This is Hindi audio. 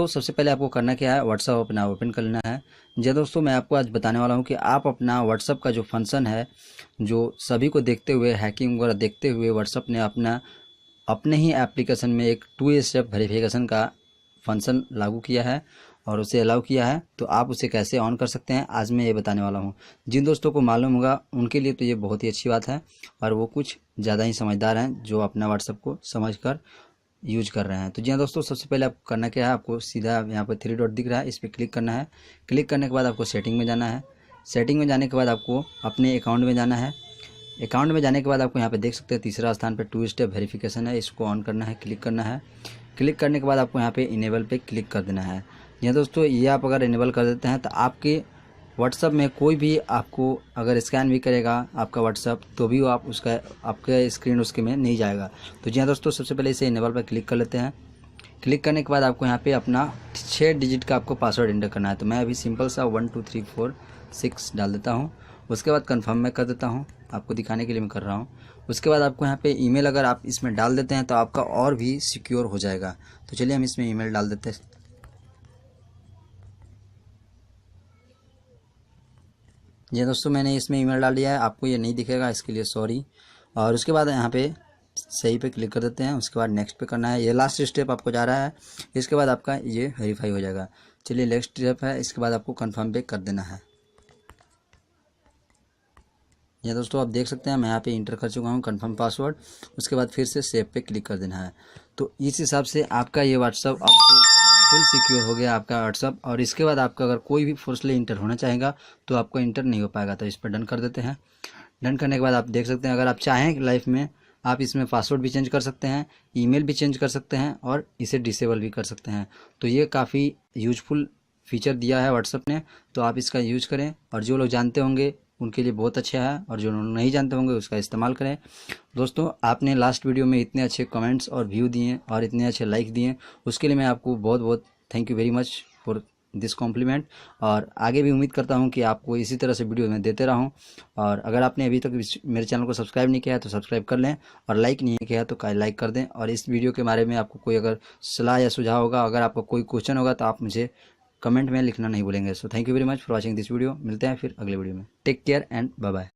दोस्तों सबसे पहले आपको करना क्या है, व्हाट्सअप अपना ओपन कर लेना है। जी दोस्तों, मैं आपको आज बताने वाला हूँ कि आप अपना व्हाट्सअप का जो फंक्शन है, जो सभी को देखते हुए, हैकिंग वगैरह देखते हुए व्हाट्सअप ने अपने ही एप्लीकेशन में एक 2 स्टेप वेरिफिकेशन का फंक्शन लागू किया है और उसे अलाउ किया है। तो आप उसे कैसे ऑन कर सकते हैं, आज मैं ये बताने वाला हूँ। जिन दोस्तों को मालूम होगा उनके लिए तो ये बहुत ही अच्छी बात है, और वो कुछ ज़्यादा ही समझदार हैं जो अपना व्हाट्सअप को समझकर यूज कर रहे हैं। तो जी हाँ दोस्तों, सबसे पहले आपको करना क्या है, आपको सीधा यहाँ पर 3 डॉट दिख रहा है, इस पर क्लिक करना है। क्लिक करने के बाद आपको सेटिंग में जाना है। सेटिंग में जाने के बाद आपको अपने अकाउंट में जाना है। अकाउंट में जाने के बाद आपको यहाँ पे देख सकते हैं तीसरा स्थान पे 2 स्टेप वेरिफिकेशन है, इसको ऑन करना है, क्लिक करना है। क्लिक करने के बाद आपको यहाँ पे इनेबल पे क्लिक कर देना है। यहाँ दोस्तों, ये आप अगर इनेबल कर देते हैं तो आपके व्हाट्सअप में कोई भी आपको अगर स्कैन भी करेगा आपका व्हाट्सअप, तो भी वो आपका स्क्रीन उसके में नहीं जाएगा। तो जी हाँ दोस्तों, सबसे पहले इसे इनेबल पर क्लिक कर लेते हैं। क्लिक करने के बाद आपको यहाँ पे अपना 6 डिजिट का आपको पासवर्ड एंटर करना है। तो मैं अभी सिंपल सा 1 2 3 4 6 डाल देता हूँ। उसके बाद कंफर्म मैं कर देता हूँ, आपको दिखाने के लिए मैं कर रहा हूँ। उसके बाद आपको यहाँ पे ईमेल अगर आप इसमें डाल देते हैं तो आपका और भी सिक्योर हो जाएगा। तो चलिए हम इसमें ईमेल डाल देते हैं। जी दोस्तों, मैंने इसमें ईमेल डाल दिया है, आपको ये नहीं दिखेगा, इसके लिए सॉरी। और उसके बाद यहाँ पे सही पे क्लिक कर देते हैं। उसके बाद नेक्स्ट पे करना है, ये लास्ट स्टेप आपको जा रहा है। इसके बाद आपका ये वेरीफाई हो जाएगा। चलिए नेक्स्ट स्टेप है, इसके बाद आपको कंफर्म पे कर देना है। ये दोस्तों आप देख सकते हैं मैं यहाँ पे इंटर कर चुका हूँ कंफर्म पासवर्ड। उसके बाद फिर से सेव पे क्लिक कर देना है। तो इस हिसाब से आपका ये व्हाट्सअप अब से फुल सिक्योर हो गया आपका व्हाट्सअप। और इसके बाद आपका अगर कोई भी फोर्सली इंटर होना चाहेगा तो आपको इंटर नहीं हो पाएगा। तो इस पर डन कर देते हैं। डन करने के बाद आप देख सकते हैं, अगर आप चाहें लाइफ में आप इसमें पासवर्ड भी चेंज कर सकते हैं, ईमेल भी चेंज कर सकते हैं और इसे डिसेबल भी कर सकते हैं। तो ये काफ़ी यूजफुल फीचर दिया है व्हाट्सअप ने, तो आप इसका यूज करें। और जो लोग जानते होंगे उनके लिए बहुत अच्छा है, और जो नहीं जानते होंगे उसका इस्तेमाल करें। दोस्तों, आपने लास्ट वीडियो में इतने अच्छे कमेंट्स और व्यू दिए और इतने अच्छे लाइक दिए, उसके लिए मैं आपको बहुत बहुत thank you very much for this complement. और आगे भी उम्मीद करता हूं कि आपको इसी तरह से वीडियो मैं देते रहूं। और अगर आपने अभी तक मेरे चैनल को सब्सक्राइब नहीं किया है तो सब्सक्राइब कर लें, और लाइक नहीं किया है तो लाइक कर दें। और इस वीडियो के बारे में आपको कोई अगर सलाह या सुझाव होगा, अगर आपका कोई क्वेश्चन होगा, तो आप मुझे कमेंट में लिखना नहीं भूलेंगे। So thank you very much for watching this video. मिलते हैं फिर अगले वीडियो में। Take care and bye bye.